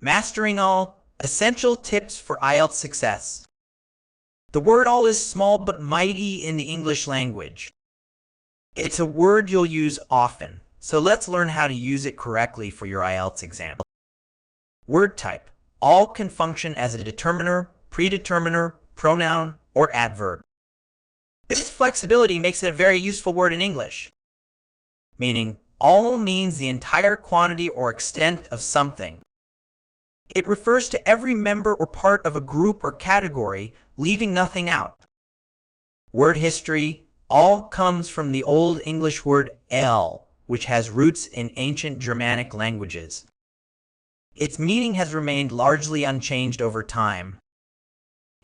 Mastering all, essential tips for IELTS success. The word all is small but mighty in the English language. It's a word you'll use often, so let's learn how to use it correctly for your IELTS exam. Word type. All can function as a determiner, predeterminer, pronoun, or adverb. This flexibility makes it a very useful word in English. Meaning, all means the entire quantity or extent of something. It refers to every member or part of a group or category, leaving nothing out. Word history. All comes from the Old English word el, which has roots in ancient Germanic languages. Its meaning has remained largely unchanged over time.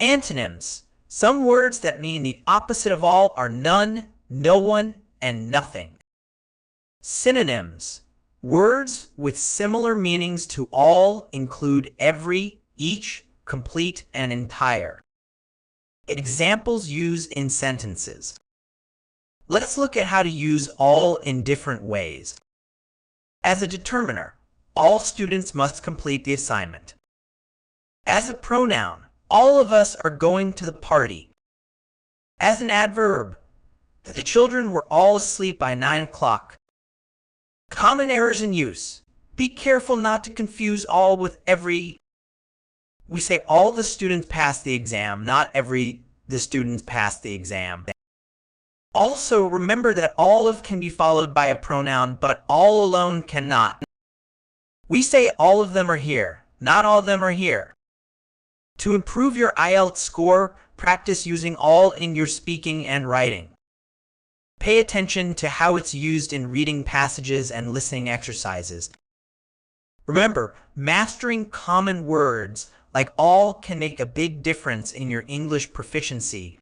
Antonyms. Some words that mean the opposite of all are none, no one, and nothing. Synonyms. Words with similar meanings to all include every, each, complete, and entire. Examples used in sentences. Let's look at how to use all in different ways. As a determiner, all students must complete the assignment. As a pronoun, all of us are going to the party. As an adverb, the children were all asleep by 9 o'clock. Common errors in use. Be careful not to confuse all with every. We say all the students passed the exam, not every the students passed the exam. Also, remember that all of can be followed by a pronoun, but all alone cannot. We say all of them are here, not all of them are here. To improve your IELTS score, practice using all in your speaking and writing. Pay attention to how it's used in reading passages and listening exercises. Remember, mastering common words like all can make a big difference in your English proficiency.